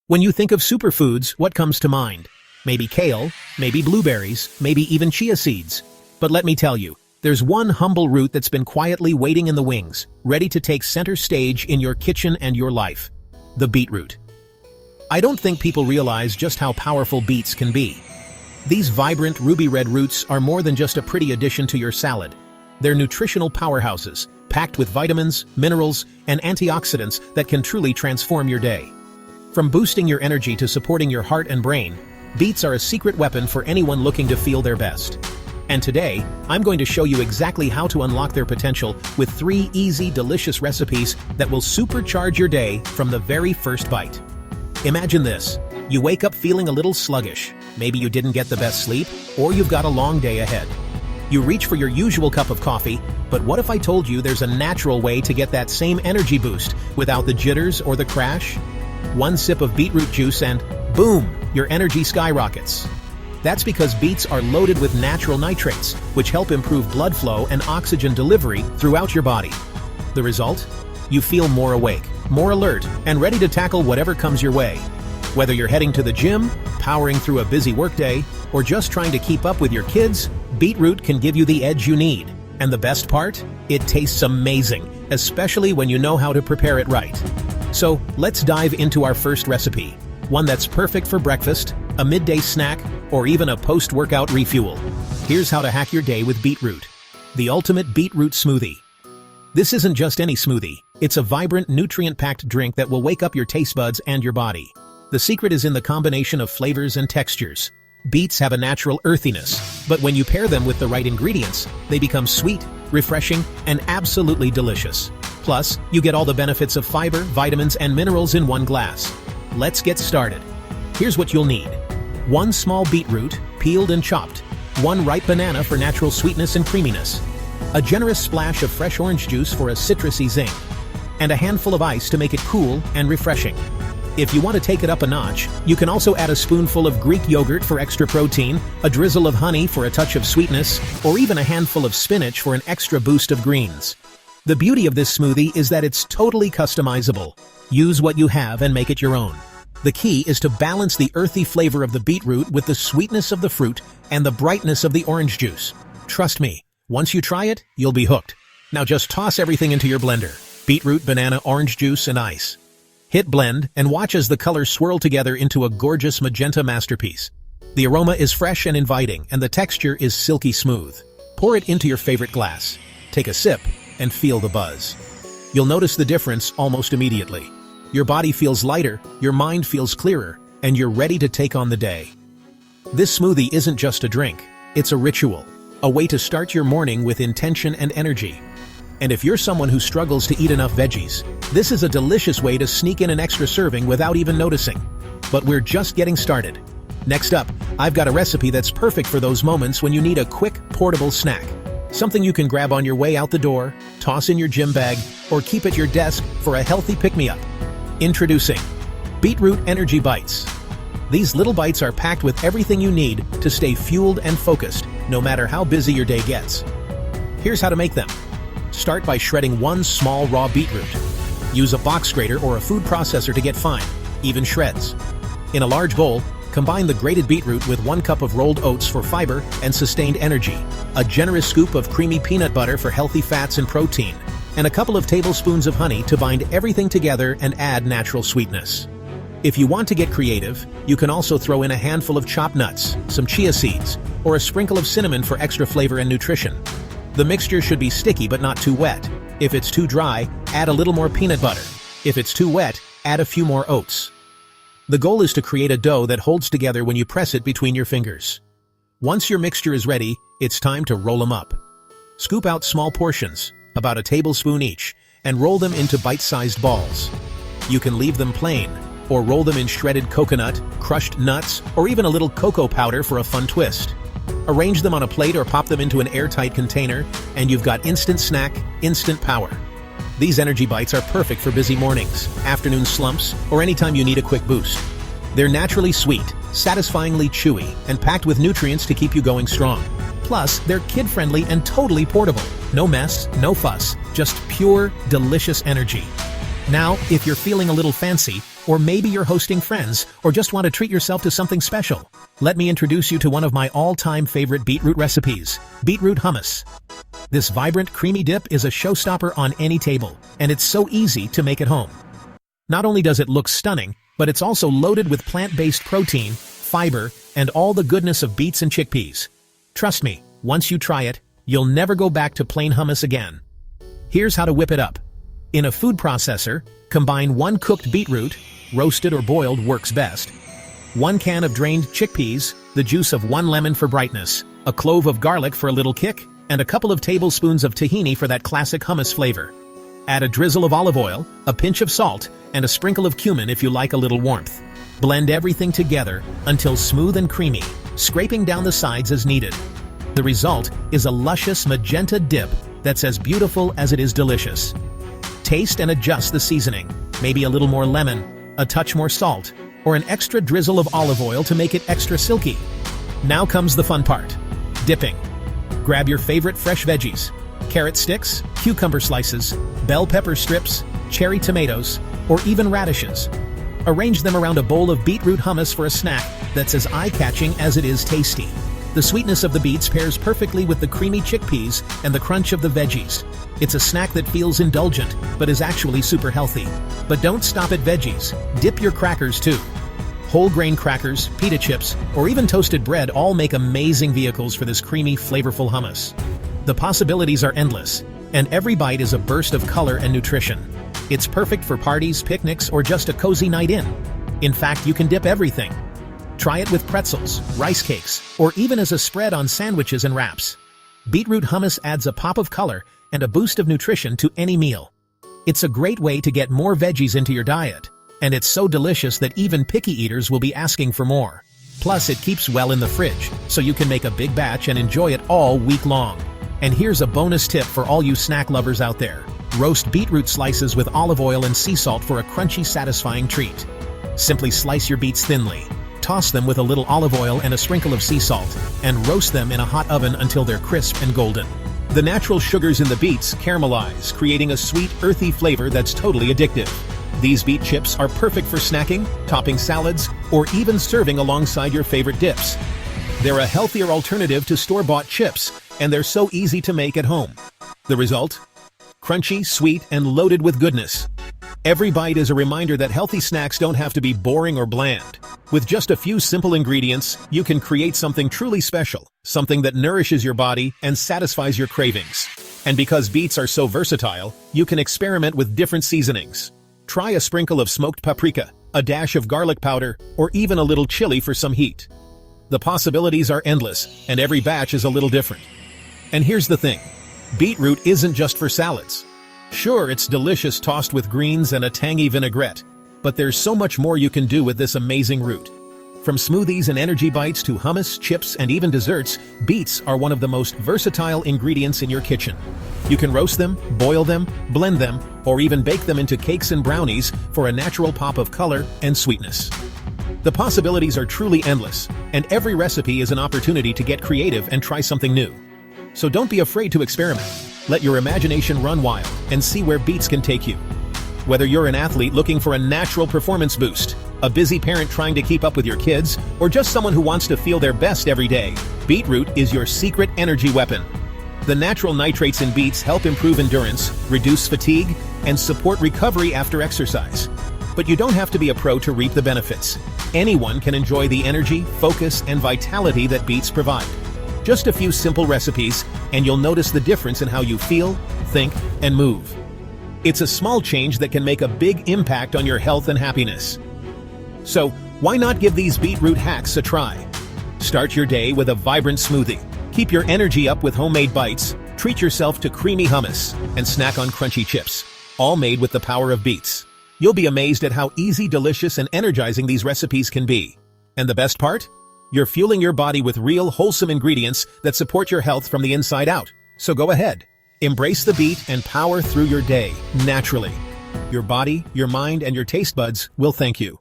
When you think of superfoods, what comes to mind? Maybe kale, maybe blueberries, maybe even chia seeds. But let me tell you, there's one humble root that's been quietly waiting in the wings, ready to take center stage in your kitchen and your life. The beetroot. I don't think people realize just how powerful beets can be. These vibrant ruby red roots are more than just a pretty addition to your salad. They're nutritional powerhouses, packed with vitamins, minerals, and antioxidants that can truly transform your day. From boosting your energy to supporting your heart and brain, beets are a secret weapon for anyone looking to feel their best. And today, I'm going to show you exactly how to unlock their potential with 3 easy, delicious recipes that will supercharge your day from the very first bite. Imagine this. You wake up feeling a little sluggish. Maybe you didn't get the best sleep, or you've got a long day ahead. You reach for your usual cup of coffee, but what if I told you there's a natural way to get that same energy boost without the jitters or the crash? One sip of beetroot juice and boom, your energy skyrockets. That's because beets are loaded with natural nitrates, which help improve blood flow and oxygen delivery throughout your body. The result? You feel more awake, more alert, and ready to tackle whatever comes your way. Whether you're heading to the gym, powering through a busy workday, or just trying to keep up with your kids, beetroot can give you the edge you need. And the best part? It tastes amazing, especially when you know how to prepare it right. So, let's dive into our first recipe, one that's perfect for breakfast, a midday snack, or even a post-workout refuel. Here's how to hack your day with beetroot. The ultimate beetroot smoothie. This isn't just any smoothie. It's a vibrant, nutrient-packed drink that will wake up your taste buds and your body. The secret is in the combination of flavors and textures. Beets have a natural earthiness, but when you pair them with the right ingredients, they become sweet, refreshing, and absolutely delicious. Plus, you get all the benefits of fiber, vitamins, and minerals in one glass. Let's get started. Here's what you'll need. 1 small beetroot, peeled and chopped. 1 ripe banana for natural sweetness and creaminess. A generous splash of fresh orange juice for a citrusy zing. And a handful of ice to make it cool and refreshing. If you want to take it up a notch, you can also add a spoonful of Greek yogurt for extra protein, a drizzle of honey for a touch of sweetness, or even a handful of spinach for an extra boost of greens. The beauty of this smoothie is that it's totally customizable. Use what you have and make it your own. The key is to balance the earthy flavor of the beetroot with the sweetness of the fruit and the brightness of the orange juice. Trust me, once you try it, you'll be hooked. Now just toss everything into your blender. Beetroot, banana, orange juice, and ice. Hit blend and watch as the colors swirl together into a gorgeous magenta masterpiece. The aroma is fresh and inviting, and the texture is silky smooth. Pour it into your favorite glass. Take a sip and feel the buzz. You'll notice the difference almost immediately. Your body feels lighter, your mind feels clearer, and you're ready to take on the day. This smoothie isn't just a drink, it's a ritual, a way to start your morning with intention and energy. And if you're someone who struggles to eat enough veggies, this is a delicious way to sneak in an extra serving without even noticing. But we're just getting started. Next up, I've got a recipe that's perfect for those moments when you need a quick, portable snack. Something you can grab on your way out the door, toss in your gym bag, or keep at your desk for a healthy pick-me-up. Introducing Beetroot Energy Bites. These little bites are packed with everything you need to stay fueled and focused, no matter how busy your day gets. Here's how to make them. Start by shredding 1 small raw beetroot. Use a box grater or a food processor to get fine, even shreds. In a large bowl, combine the grated beetroot with 1 cup of rolled oats for fiber and sustained energy, a generous scoop of creamy peanut butter for healthy fats and protein, and a couple of tablespoons of honey to bind everything together and add natural sweetness. If you want to get creative, you can also throw in a handful of chopped nuts, some chia seeds, or a sprinkle of cinnamon for extra flavor and nutrition. The mixture should be sticky but not too wet. If it's too dry, add a little more peanut butter. If it's too wet, add a few more oats. The goal is to create a dough that holds together when you press it between your fingers. Once your mixture is ready, it's time to roll them up. Scoop out small portions, about a tablespoon each, and roll them into bite-sized balls. You can leave them plain, or roll them in shredded coconut, crushed nuts, or even a little cocoa powder for a fun twist. Arrange them on a plate or pop them into an airtight container, and you've got instant snack, instant power. These energy bites are perfect for busy mornings, afternoon slumps, or anytime you need a quick boost. They're naturally sweet, satisfyingly chewy, and packed with nutrients to keep you going strong. Plus, they're kid-friendly and totally portable. No mess, no fuss, just pure, delicious energy. Now, if you're feeling a little fancy, Or maybe you're hosting friends, or just want to treat yourself to something special. Let me introduce you to one of my all-time favorite beetroot recipes, beetroot hummus. This vibrant, creamy dip is a showstopper on any table, and it's so easy to make at home. Not only does it look stunning, but it's also loaded with plant-based protein, fiber, and all the goodness of beets and chickpeas. Trust me, once you try it, you'll never go back to plain hummus again. Here's how to whip it up. In a food processor, combine 1 cooked beetroot, roasted or boiled works best, 1 can of drained chickpeas, the juice of 1 lemon for brightness, a clove of garlic for a little kick, and a couple of tablespoons of tahini for that classic hummus flavor. Add a drizzle of olive oil, a pinch of salt, and a sprinkle of cumin if you like a little warmth. Blend everything together until smooth and creamy, scraping down the sides as needed. The result is a luscious magenta dip that's as beautiful as it is delicious. Taste and adjust the seasoning, maybe a little more lemon, a touch more salt, or an extra drizzle of olive oil to make it extra silky. Now comes the fun part, dipping. Grab your favorite fresh veggies, carrot sticks, cucumber slices, bell pepper strips, cherry tomatoes, or even radishes. Arrange them around a bowl of beetroot hummus for a snack that's as eye-catching as it is tasty. The sweetness of the beets pairs perfectly with the creamy chickpeas and the crunch of the veggies. It's a snack that feels indulgent, but is actually super healthy. But don't stop at veggies. Dip your crackers too. Whole grain crackers, pita chips, or even toasted bread all make amazing vehicles for this creamy, flavorful hummus. The possibilities are endless, and every bite is a burst of color and nutrition. It's perfect for parties, picnics, or just a cozy night in. In fact, you can dip everything. Try it with pretzels, rice cakes, or even as a spread on sandwiches and wraps. Beetroot hummus adds a pop of color and a boost of nutrition to any meal. It's a great way to get more veggies into your diet, and it's so delicious that even picky eaters will be asking for more. Plus, it keeps well in the fridge, so you can make a big batch and enjoy it all week long. And here's a bonus tip for all you snack lovers out there. Roast beetroot slices with olive oil and sea salt for a crunchy, satisfying treat. Simply slice your beets thinly, toss them with a little olive oil and a sprinkle of sea salt, and roast them in a hot oven until they're crisp and golden. The natural sugars in the beets caramelize, creating a sweet, earthy flavor that's totally addictive. These beet chips are perfect for snacking, topping salads, or even serving alongside your favorite dips. They're a healthier alternative to store-bought chips, and they're so easy to make at home. The result? Crunchy, sweet, and loaded with goodness. Every bite is a reminder that healthy snacks don't have to be boring or bland. With just a few simple ingredients, you can create something truly special, something that nourishes your body and satisfies your cravings. And because beets are so versatile, you can experiment with different seasonings. Try a sprinkle of smoked paprika, a dash of garlic powder, or even a little chili for some heat. The possibilities are endless, and every batch is a little different. And here's the thing, beetroot isn't just for salads. Sure, it's delicious tossed with greens and a tangy vinaigrette, but there's so much more you can do with this amazing root. From smoothies and energy bites to hummus, chips, and even desserts, beets are one of the most versatile ingredients in your kitchen. You can roast them, boil them, blend them, or even bake them into cakes and brownies for a natural pop of color and sweetness. The possibilities are truly endless, and every recipe is an opportunity to get creative and try something new. So don't be afraid to experiment. Let your imagination run wild and see where beets can take you. Whether you're an athlete looking for a natural performance boost, a busy parent trying to keep up with your kids, or just someone who wants to feel their best every day, beetroot is your secret energy weapon. The natural nitrates in beets help improve endurance, reduce fatigue, and support recovery after exercise. But you don't have to be a pro to reap the benefits. Anyone can enjoy the energy, focus, and vitality that beets provide. Just a few simple recipes, and you'll notice the difference in how you feel, think, and move. It's a small change that can make a big impact on your health and happiness. So, why not give these beetroot hacks a try? Start your day with a vibrant smoothie. Keep your energy up with homemade bites. Treat yourself to creamy hummus, and snack on crunchy chips, all made with the power of beets. You'll be amazed at how easy, delicious, and energizing these recipes can be. And the best part? You're fueling your body with real, wholesome ingredients that support your health from the inside out. So go ahead. Embrace the beet and power through your day, naturally. Your body, your mind, and your taste buds will thank you.